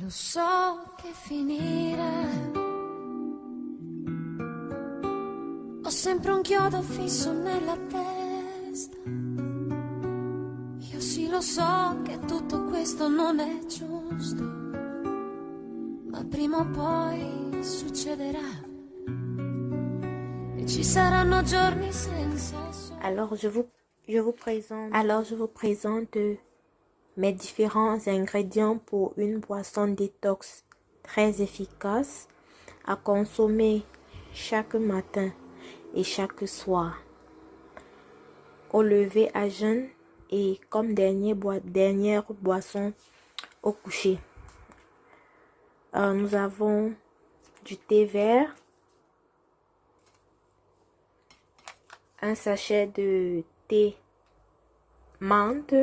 Lo so che finirà. Ho sempre un chiodo fisso nella testa. Io sì lo so che tutto questo non è giusto, ma prima o poi succederà. E ci saranno giorni senza sole. Alors je vous présente mes différents ingrédients pour une boisson détox très efficace à consommer chaque matin et chaque soir, au lever à jeun et comme dernière boisson au coucher. Nous avons du thé vert, un sachet de thé menthe,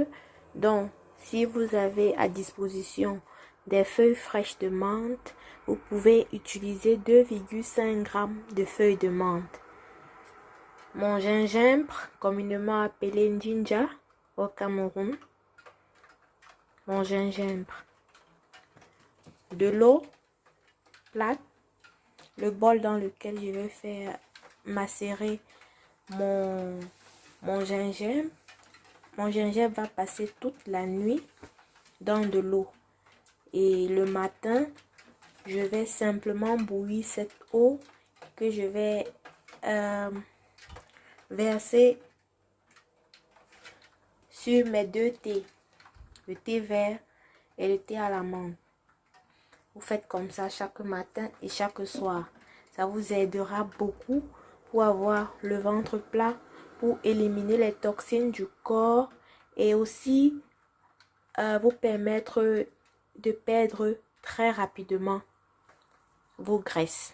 donc si vous avez à disposition des feuilles fraîches de menthe, vous pouvez utiliser 2,5 g de feuilles de menthe. Mon gingembre, communément appelé Njinja au Cameroun. Mon gingembre. De l'eau plate. Le bol dans lequel je vais faire macérer mon gingembre. Mon gingembre va passer toute la nuit dans de l'eau. Et le matin, je vais simplement bouillir cette eau que je vais verser sur mes deux thés. Le thé vert et le thé à la menthe. Vous faites comme ça chaque matin et chaque soir. Ça vous aidera beaucoup pour avoir le ventre plat, pour éliminer les toxines du corps et aussi vous permettre de perdre très rapidement vos graisses.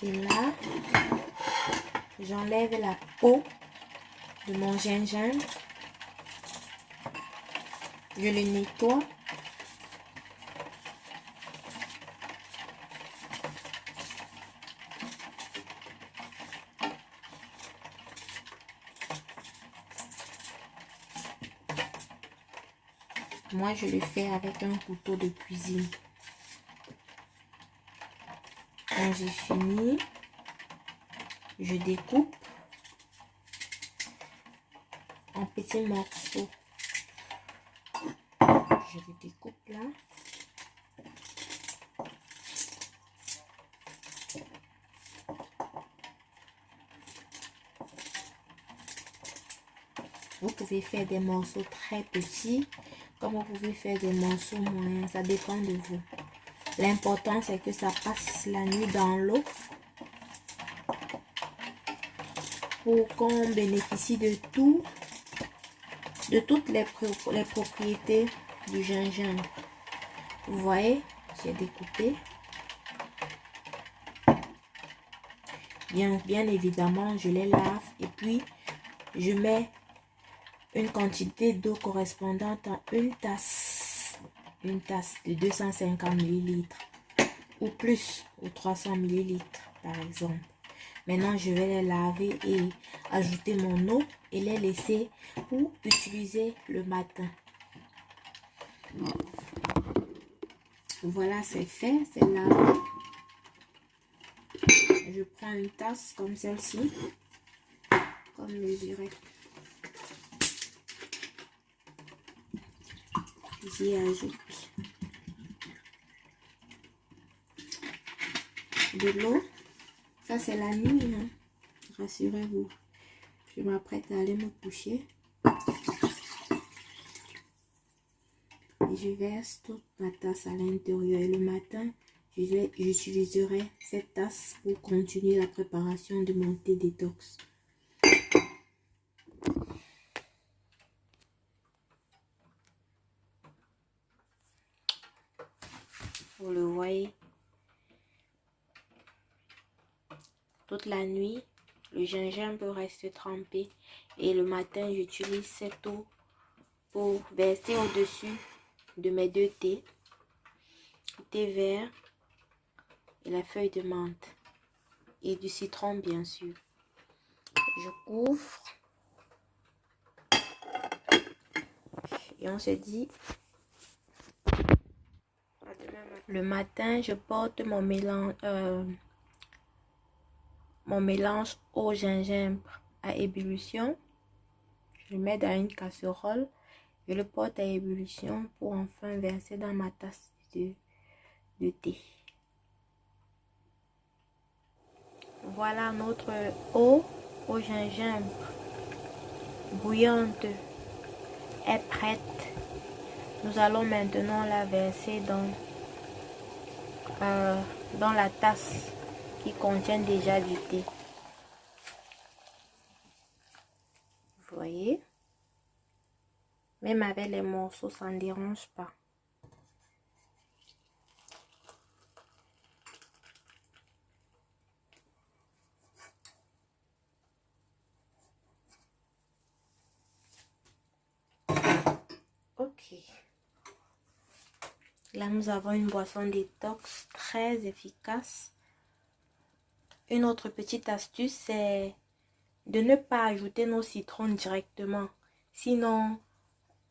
Et là, j'enlève la peau de mon gingembre. Je le nettoie. Moi, je le fais avec un couteau de cuisine. Quand j'ai fini, je découpe en petits morceaux. Je le découpe là. Vous pouvez faire des morceaux très petits, comme vous pouvez faire des morceaux moyens. Ça dépend de vous. L'important, c'est que ça passe la nuit dans l'eau pour qu'on bénéficie de toutes les propriétés du gingembre. Vous voyez, j'ai découpé. Bien évidemment, je les lave et puis je mets une quantité d'eau correspondante à une tasse de 250 ml ou plus, ou 300 ml par exemple. Maintenant, je vais les laver et ajouter mon eau et les laisser pour utiliser le matin. Voilà, c'est fait, c'est lavé. Je prends une tasse comme celle-ci, comme mesurée. J'y ajoute de l'eau. Ça, c'est la nuit, hein. Rassurez-vous. Je m'apprête à aller me coucher. Et je verse toute ma tasse à l'intérieur. Et le matin, j'utiliserai cette tasse pour continuer la préparation de mon thé détox. Vous le voyez. Toute la nuit, le gingembre reste trempé. Et le matin, j'utilise cette eau pour verser au-dessus de mes deux thés. Le thé vert et la feuille de menthe. Et du citron, bien sûr. Je couvre. Et on se dit, le matin, je porte mon mélange au gingembre à ébullition. Je le mets dans une casserole. Je le porte à ébullition pour enfin verser dans ma tasse de thé. Voilà notre eau au gingembre bouillante est prête. Nous allons maintenant la verser dans la tasse qui contient déjà du thé. Vous voyez? Même avec les morceaux, ça ne dérange pas. Ok. Là, nous avons une boisson détox très efficace. Une autre petite astuce, c'est de ne pas ajouter nos citrons directement. Sinon,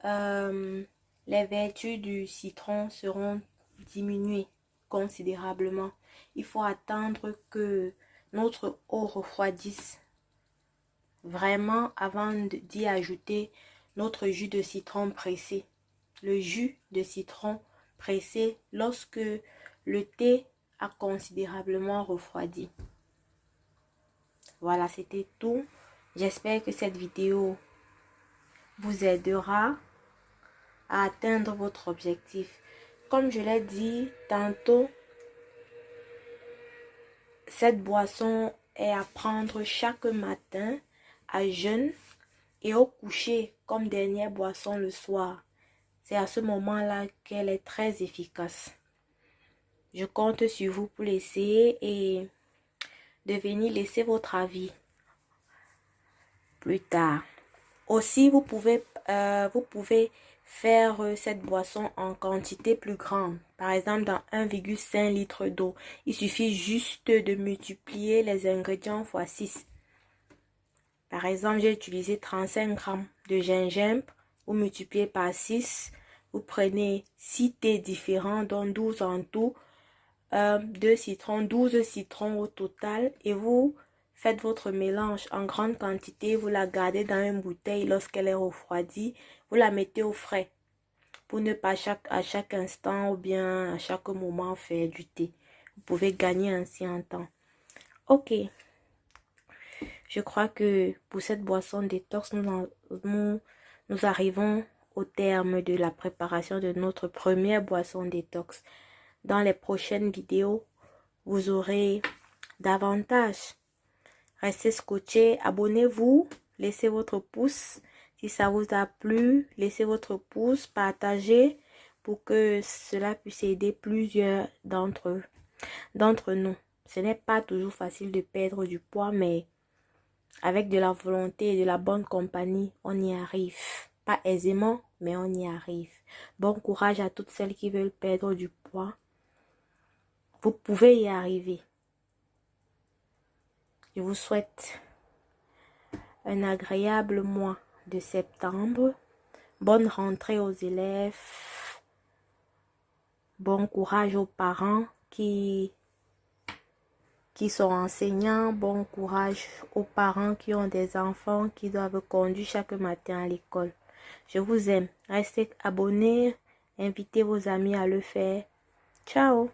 les vertus du citron seront diminuées considérablement. Il faut attendre que notre eau refroidisse vraiment avant d'y ajouter notre jus de citron pressé. Le jus de citron pressé lorsque le thé a considérablement refroidi. Voilà, c'était tout. J'espère que cette vidéo vous aidera à atteindre votre objectif. Comme je l'ai dit tantôt, cette boisson est à prendre chaque matin à jeûne et au coucher comme dernière boisson le soir. C'est à ce moment-là qu'elle est très efficace. Je compte sur vous pour l'essayer et de venir laisser votre avis plus tard. Aussi, vous pouvez faire cette boisson en quantité plus grande. Par exemple, dans 1,5 litre d'eau. Il suffit juste de multiplier les ingrédients x 6. Par exemple, j'ai utilisé 35 grammes de gingembre. Vous multipliez par 6. Vous prenez 6 thés différents, dont 12 en tout. 2 citrons, 12 citrons au total. Et vous faites votre mélange en grande quantité. Vous la gardez dans une bouteille lorsqu'elle est refroidie. Vous la mettez au frais. Pour ne pas à chaque instant ou bien à chaque moment faire du thé. Vous pouvez gagner ainsi en temps. Ok. Je crois que pour cette boisson détox, nous arrivons au terme de la préparation de notre première boisson détox. Dans les prochaines vidéos, vous aurez davantage. Restez scotchés, abonnez-vous, laissez votre pouce. Si ça vous a plu, laissez votre pouce, partagez pour que cela puisse aider plusieurs d'entre nous. Ce n'est pas toujours facile de perdre du poids, mais avec de la volonté et de la bonne compagnie, on y arrive. Pas aisément, mais on y arrive. Bon courage à toutes celles qui veulent perdre du poids. Vous pouvez y arriver. Je vous souhaite un agréable mois de septembre. Bonne rentrée aux élèves. Bon courage aux parents qui sont enseignants. Bon courage aux parents qui ont des enfants qui doivent conduire chaque matin à l'école. Je vous aime. Restez abonnés. Invitez vos amis à le faire. Ciao.